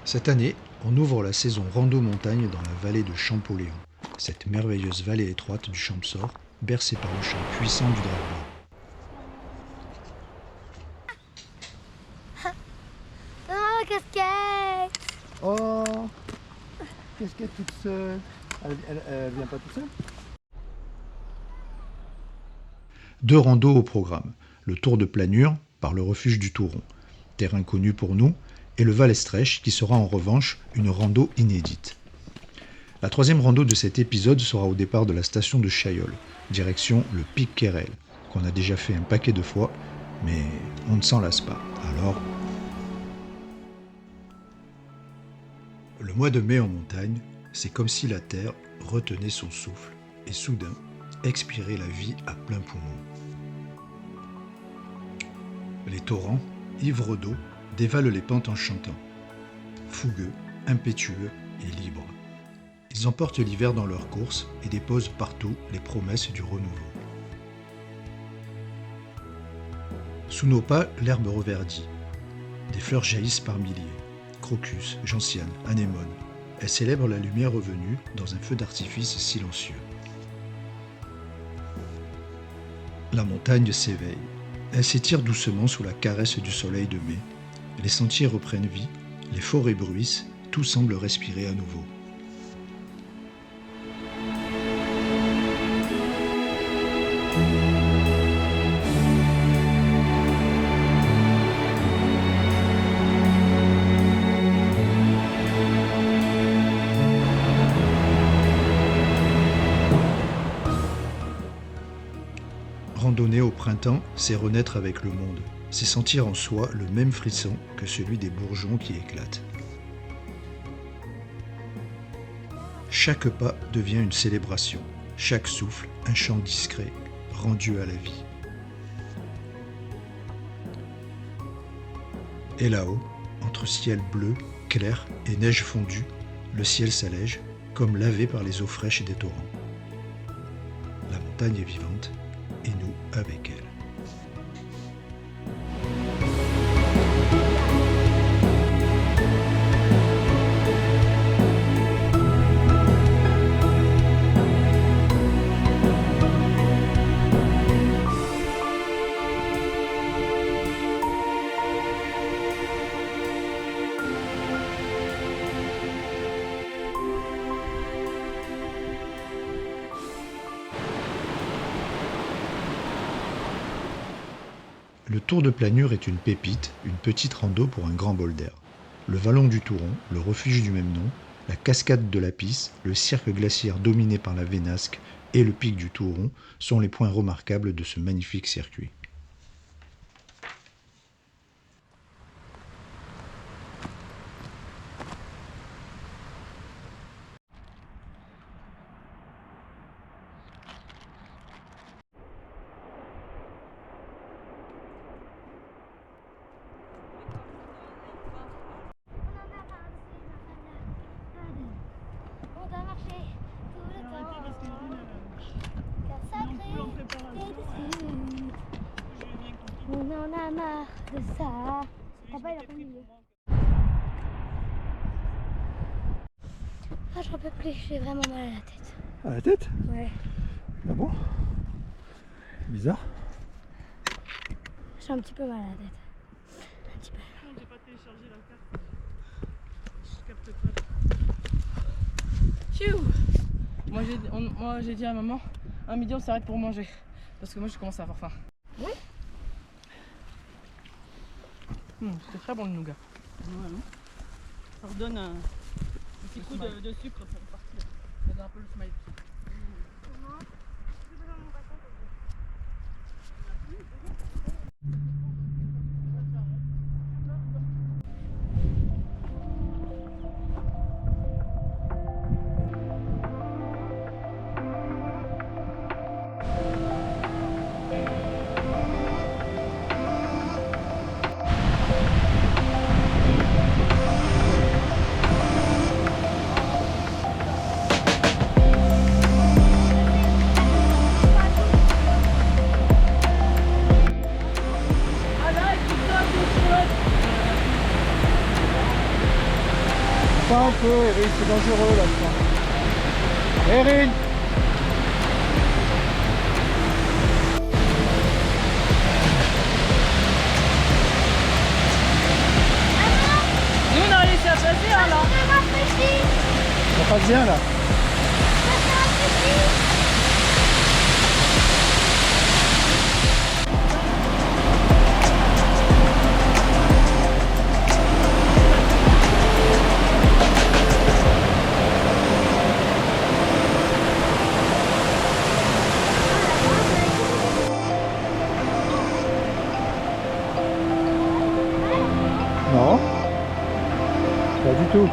Cette année, on ouvre la saison rando-montagne dans la vallée de Champolléon, cette merveilleuse vallée étroite du Champsaur, bercée par le chant puissant du dragon. Oh, casquette! Oh, casquette toute seule. Elle vient pas toute seule? Deux randos au programme, le Tour de Planure par le refuge du Touron, terrain connu pour nous, et le Val Estrèche qui sera en revanche une rando inédite. La troisième rando de cet épisode sera au départ de la station de Chaillol, direction le Pic Quérel, qu'on a déjà fait un paquet de fois, mais on ne s'en lasse pas. Alors, le mois de mai en montagne, c'est comme si la terre retenait son souffle et soudain expirait la vie à plein poumon. Les torrents, ivres d'eau, dévalent les pentes en chantant. Fougueux, impétueux et libres. Ils emportent l'hiver dans leurs courses et déposent partout les promesses du renouveau. Sous nos pas, l'herbe reverdit. Des fleurs jaillissent par milliers. Crocus, gentiane, anémone. Elles célèbrent la lumière revenue dans un feu d'artifice silencieux. La montagne s'éveille. Elle s'étire doucement sous la caresse du soleil de mai. Les sentiers reprennent vie, les forêts bruissent, tout semble respirer à nouveau. Randonner au printemps, c'est renaître avec le monde, c'est sentir en soi le même frisson que celui des bourgeons qui éclatent. Chaque pas devient une célébration, chaque souffle un chant discret, rendu à la vie. Et là-haut, entre ciel bleu, clair et neige fondue, le ciel s'allège, comme lavé par les eaux fraîches des torrents. La montagne est vivante, et nous avec elle. Le Tour de Planure est une pépite, une petite rando pour un grand bol d'air. Le vallon du Touron, le refuge du même nom, la cascade de la Pisse, le cirque glaciaire dominé par la Vénasque et le pic du Touron sont les points remarquables de ce magnifique circuit. On doit marcher tout le temps. Car sacré, t'es dessus. On en a marre de ça. Papa, il a pas mis. Ah, je peux plus, j'ai vraiment mal à la tête. À la tête? Ouais, Ah bon? Bizarre. j'ai un petit peu mal à la tête. Un petit peu. J'ai pas téléchargé la carte. Je capte pas. Pfiou. Moi j'ai dit à maman, à midi on s'arrête pour manger. Parce que moi je commence à avoir faim. Oui. C'était très bon le nougat. Ouais, non. Ça redonne un petit coup de sucre pour partir. Ça donne un peu le smile. pas un peu, Erin, c'est dangereux là, je crois. Erin! Nous, on a réussi à passer, hein, là. Ça passe bien là. Non, pas du tout.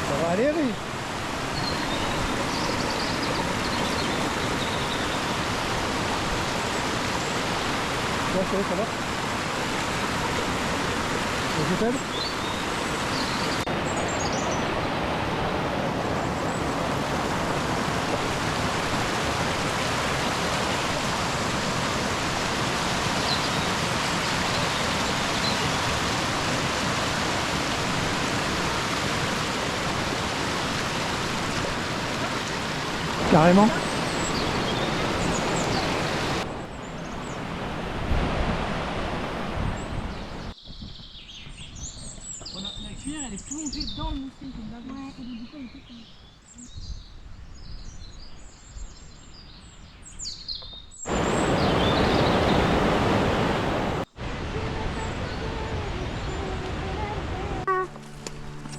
Ça va aller, Erin? Ça va? Je t'aide? Carrément. La cuillère, elle est plongée dans le mousseline comme ça.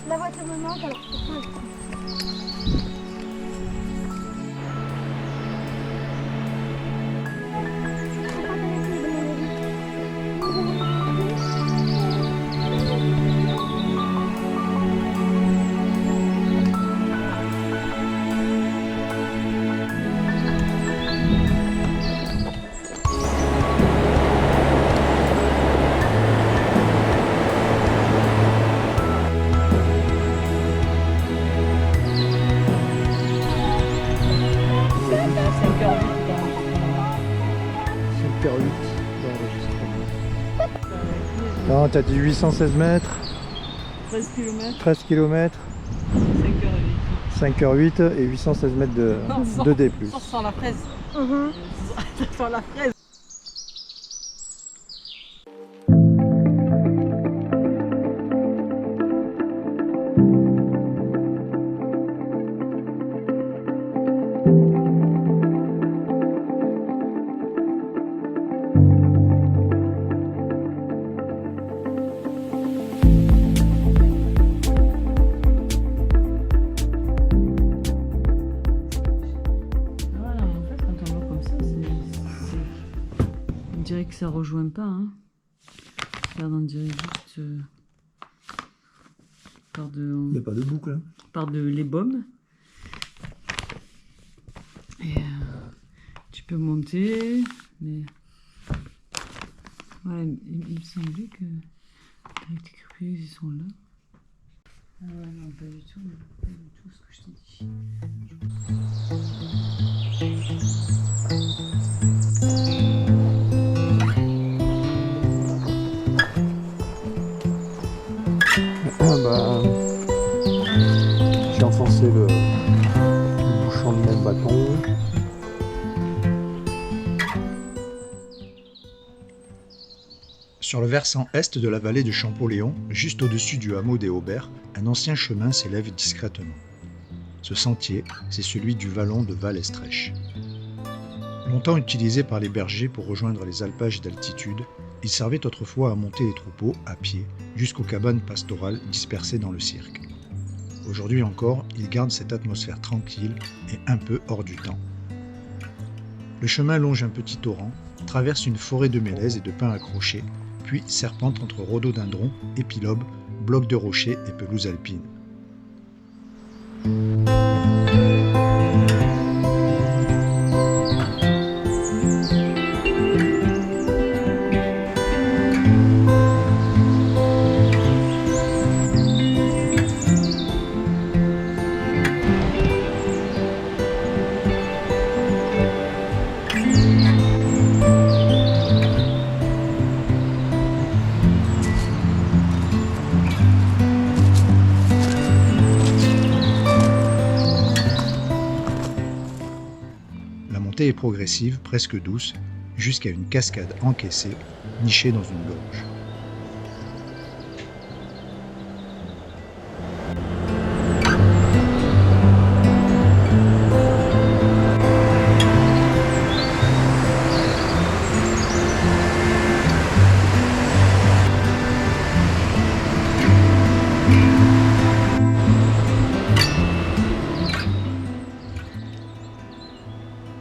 La voiture me manque, alors je peux pas. Non, t'as dit 816 mètres, 13 km, 13 km, 5h08. 5h08 et 816 mètres de D+. Sans la fraise. Sans la fraise. On dirait que ça rejoint pas, hein. Regarde, on dirait juste par de. Il n'y a pas de boucle. Hein. Par de l'ébaume. Et tu peux monter, mais voilà, il me semblait que avec tes curieux ils sont là. Ah ouais, non, pas du tout, pas du tout ce que je t'ai dit. J'ai enfoncé le bouchon de même bâton. Sur le versant est de la vallée de Champoléon, juste au-dessus du hameau des Aubert, un ancien chemin s'élève discrètement. Ce sentier, c'est celui du vallon de Val-Estrèche. Longtemps utilisé par les bergers pour rejoindre les alpages d'altitude, il servait autrefois à monter les troupeaux à pied jusqu'aux cabanes pastorales dispersées dans le cirque. Aujourd'hui encore, il garde cette atmosphère tranquille et un peu hors du temps. Le chemin longe un petit torrent, traverse une forêt de mélèzes et de pins accrochés, puis serpente entre rhododendrons, épilobes, blocs de rochers et pelouses alpines. La montée est progressive, presque douce, jusqu'à une cascade encaissée, nichée dans une gorge.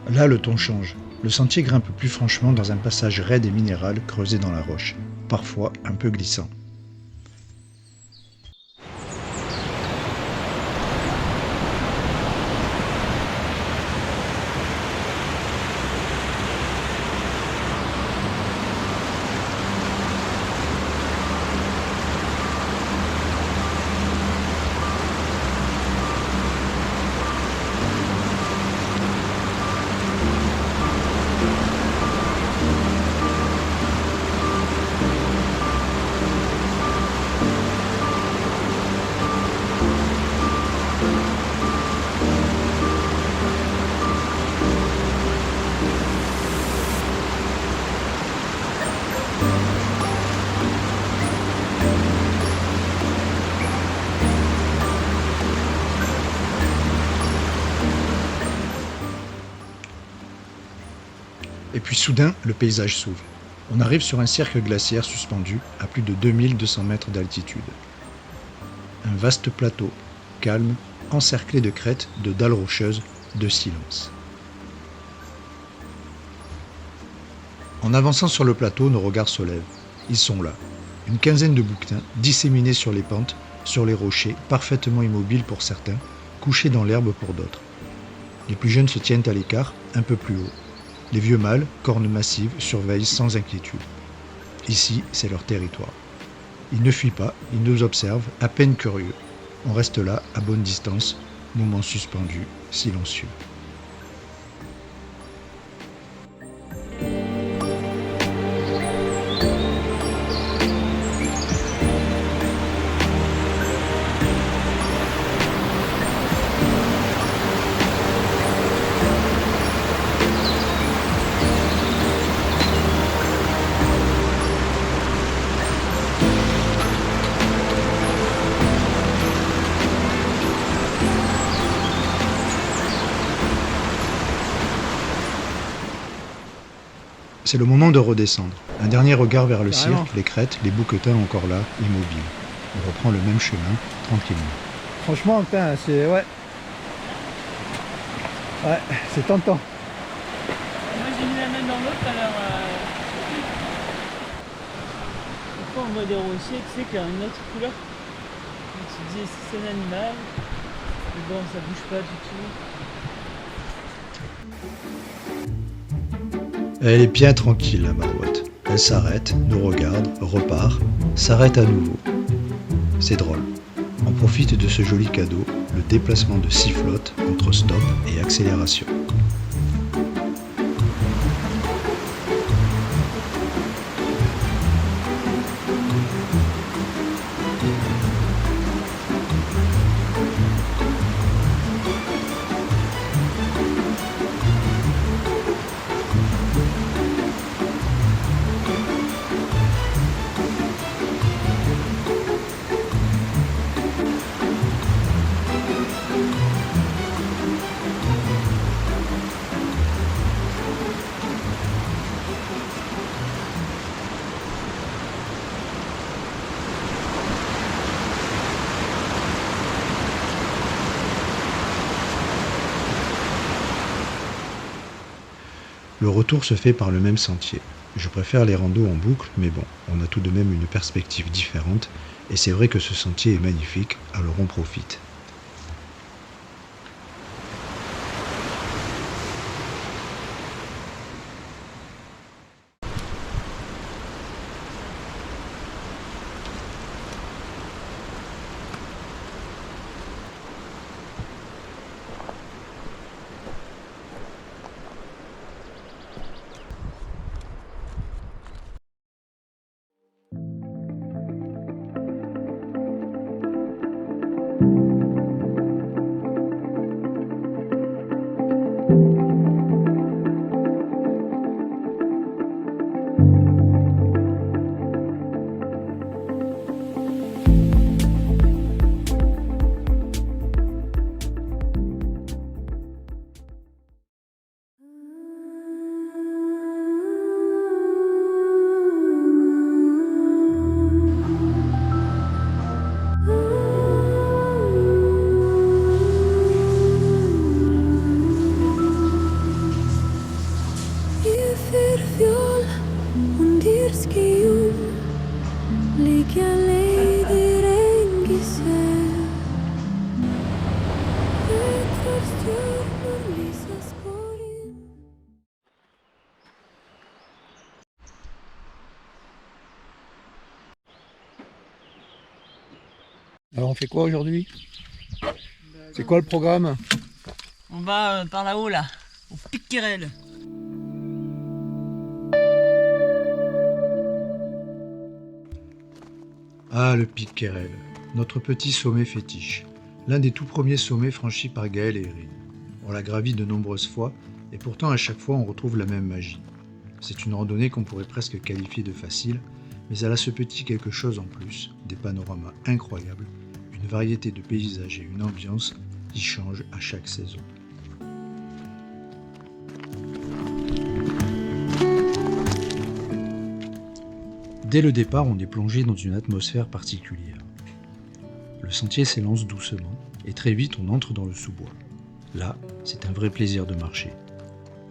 Là, le ton change. Le sentier grimpe plus franchement dans un passage raide et minéral creusé dans la roche, parfois un peu glissant. Et puis soudain, le paysage s'ouvre. On arrive sur un cercle glaciaire suspendu à plus de 2200 mètres d'altitude. Un vaste plateau, calme, encerclé de crêtes, de dalles rocheuses, de silence. En avançant sur le plateau, nos regards se lèvent. Ils sont là. Une quinzaine de bouquetins, disséminés sur les pentes, sur les rochers, parfaitement immobiles pour certains, couchés dans l'herbe pour d'autres. Les plus jeunes se tiennent à l'écart, un peu plus haut. Les vieux mâles, cornes massives, surveillent sans inquiétude. Ici, c'est leur territoire. Ils ne fuient pas, ils nous observent, à peine curieux. On reste là, à bonne distance, moment suspendu, silencieux. C'est le moment de redescendre. Un dernier regard vers le Carrément. cirque, les crêtes, les bouquetins encore là, immobiles. On reprend le même chemin, tranquillement. Franchement, putain, c'est... Ouais. Ouais, c'est tentant. Moi j'ai mis la main dans l'autre alors. Parfois on voit des rochers, tu sais, qui ont une autre couleur. Donc tu te dis, c'est un animal. Mais bon, ça bouge pas du tout. Elle est bien tranquille, la marouette. Elle s'arrête, nous regarde, repart, s'arrête à nouveau. C'est drôle. On profite de ce joli cadeau, le déplacement de 6 flottes entre stop et accélération. Le retour se fait par le même sentier. Je préfère les randos en boucle, mais bon, on a tout de même une perspective différente, et c'est vrai que ce sentier est magnifique, alors on profite. Alors on fait quoi aujourd'hui? C'est quoi le programme? On va par là-haut là, au Pic Quérel. Ah, le Pic Quérel, notre petit sommet fétiche. L'un des tout premiers sommets franchis par Gaël et Erin. On l'a gravi de nombreuses fois, et pourtant à chaque fois on retrouve la même magie. C'est une randonnée qu'on pourrait presque qualifier de facile, mais elle a ce petit quelque chose en plus, des panoramas incroyables, une variété de paysages et une ambiance qui changent à chaque saison. Dès le départ, on est plongé dans une atmosphère particulière. Le sentier s'élance doucement et très vite on entre dans le sous-bois. Là, c'est un vrai plaisir de marcher.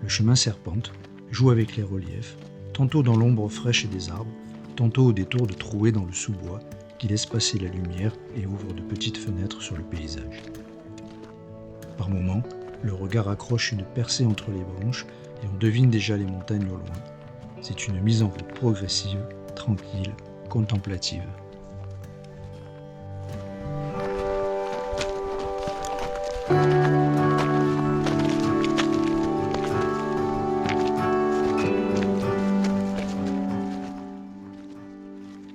Le chemin serpente, joue avec les reliefs, tantôt dans l'ombre fraîche des arbres, tantôt au détour de trouées dans le sous-bois qui laissent passer la lumière et ouvrent de petites fenêtres sur le paysage. Par moments, le regard accroche une percée entre les branches et on devine déjà les montagnes au loin. C'est une mise en route progressive, tranquille, contemplative.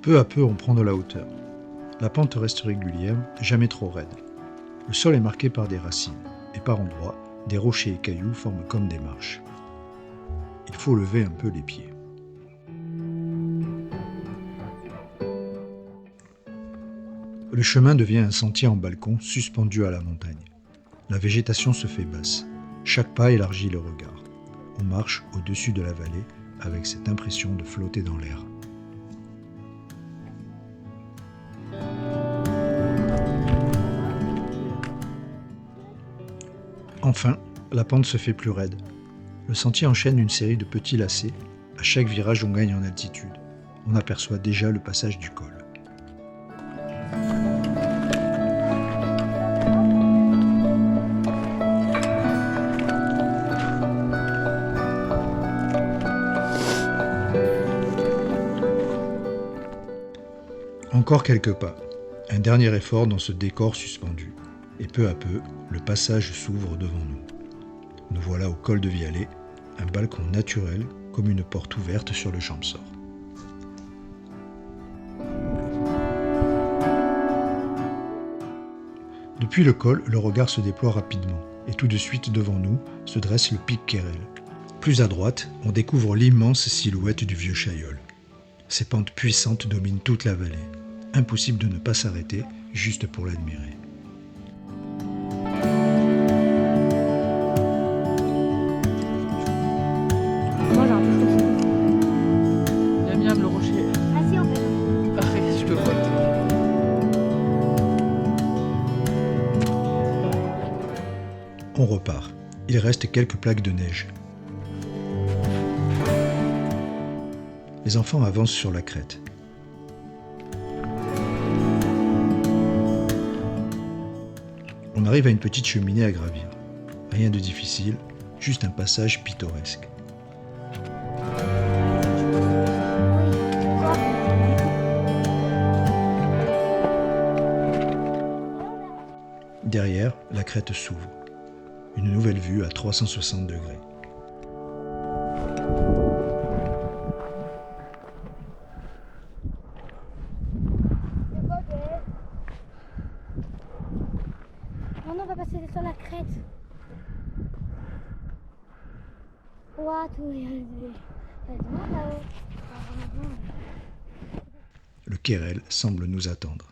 Peu à peu, on prend de la hauteur. La pente reste régulière, jamais trop raide. Le sol est marqué par des racines, et par endroits, des rochers et cailloux forment comme des marches. Il faut lever un peu les pieds. Le chemin devient un sentier en balcon suspendu à la montagne. La végétation se fait basse. Chaque pas élargit le regard. On marche au-dessus de la vallée avec cette impression de flotter dans l'air. Enfin, la pente se fait plus raide. Le sentier enchaîne une série de petits lacets. À chaque virage, on gagne en altitude. On aperçoit déjà le passage du col. Encore quelques pas. Un dernier effort dans ce décor suspendu. Et peu à peu, le passage s'ouvre devant nous. Nous voilà au col de Vialet, un balcon naturel comme une porte ouverte sur le Champsaur. Depuis le col, le regard se déploie rapidement, et tout de suite devant nous se dresse le Pic Quérel. Plus à droite, on découvre l'immense silhouette du vieux Chaillol. Ses pentes puissantes dominent toute la vallée. Impossible de ne pas s'arrêter juste pour l'admirer. Moi j'ai un peu chaud. J'aime bien le rocher. Ah si, on peut. Parfait, je peux pas. On repart. Il reste quelques plaques de neige. Les enfants avancent sur la crête. On arrive à une petite cheminée à gravir. Rien de difficile, juste un passage pittoresque. Derrière, la crête s'ouvre. Une nouvelle vue à 360 degrés. Maintenant, on va passer sur la crête. Ouah, tout, il y a du monde là-haut. Le Kérel semble nous attendre.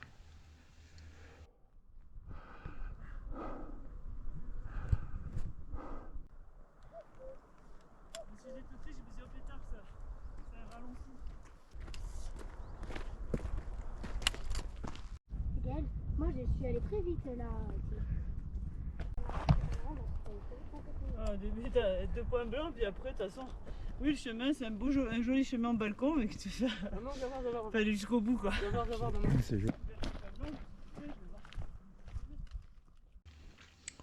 Regarde, moi je suis allée très vite là. Ah, au début, t'as 2 points blancs, puis après, de toute façon, oui, le chemin, c'est un joli chemin en balcon, mais que tu fais. Faut aller jusqu'au bout, quoi. C'est joli.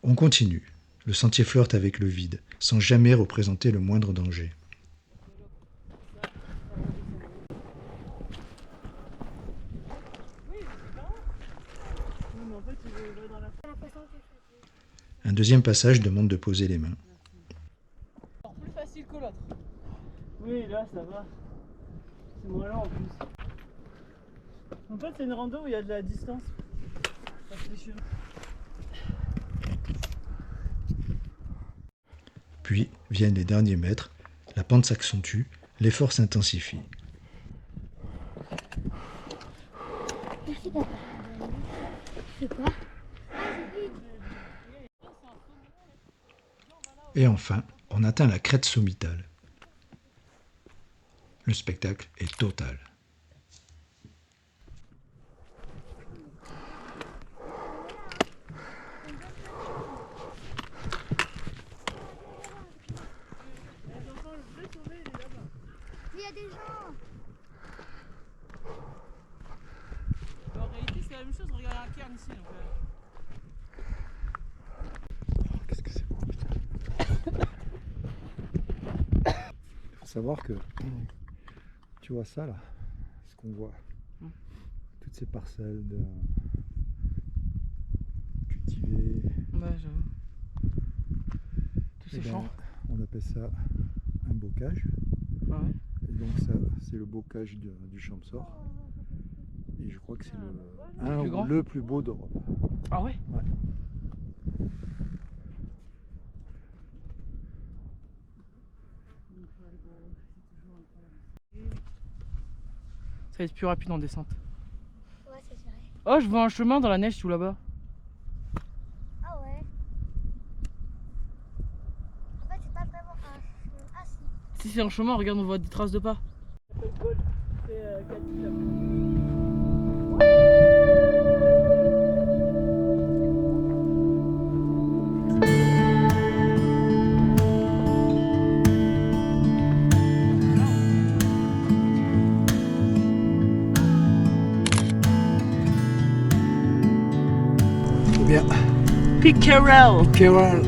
On continue. Le sentier flirte avec le vide, sans jamais représenter le moindre danger. Un deuxième passage demande de poser les mains. Plus facile que l'autre. Oui, là, ça va. C'est moins lent en plus. En fait, c'est une rando où il y a de la distance. Ça fait chiant. Puis viennent les derniers mètres, la pente s'accentue, l'effort s'intensifie. Merci papa. C'est quoi? Et enfin, on atteint la crête sommitale. Le spectacle est total. Il y a des gens. En réalité, c'est la même chose. Regarde la cairn ici. Donc, Qu'est-ce que c'est beau, putain. Il faut savoir que, tu vois ça là, ce qu'on voit, toutes ces parcelles cultivées, ouais, j'avoue. Tous eh ces ben, champs. on appelle ça un bocage. Ah ouais. Et donc ça, c'est le bocage du Champsaur. Et je crois que c'est un plus ou grand le plus beau d'Europe. Ah ouais. Ouais. Ça va être plus rapide en descente. Ouais, c'est vrai. Oh, je vois un chemin dans la neige tout là-bas. Ah ouais. En fait, c'est pas vraiment un. Ah si. Si c'est un chemin, regarde, on voit des traces de pas. Bien. Pickerel. Kérel.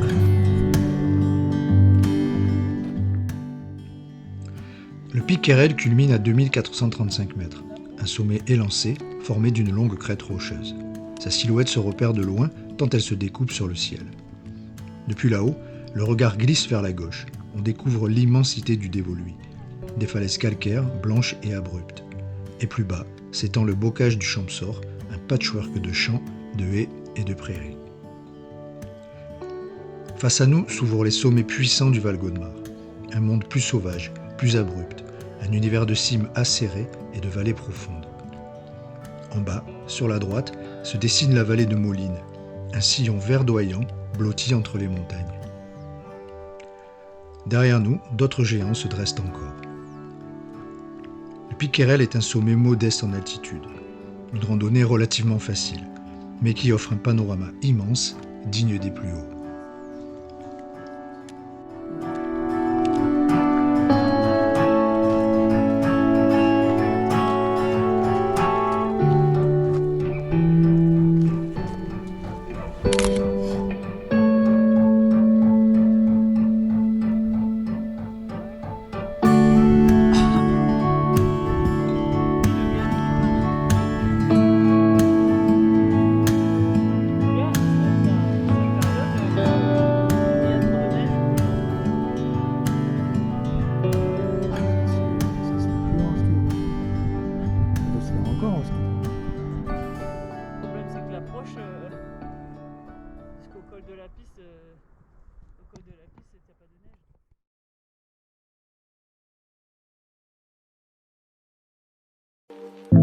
Le pic Kérel culmine à 2435 mètres, un sommet élancé formé d'une longue crête rocheuse. Sa silhouette se repère de loin tant elle se découpe sur le ciel. Depuis là-haut, le regard glisse vers la gauche. On découvre l'immensité du dévoluy. Des falaises calcaires, blanches et abruptes. Et plus bas, s'étend le bocage du Champsaur, un patchwork de champs, de haies et de prairies. Face à nous s'ouvrent les sommets puissants du Val Godemar. Un monde plus sauvage, plus abrupt, un univers de cimes acérées et de vallées profondes. En bas, sur la droite, se dessine la vallée de Moline, un sillon verdoyant blotti entre les montagnes. Derrière nous, d'autres géants se dressent encore. Le pic Kérel est un sommet modeste en altitude, une randonnée relativement facile, mais qui offre un panorama immense, digne des plus hauts. Thank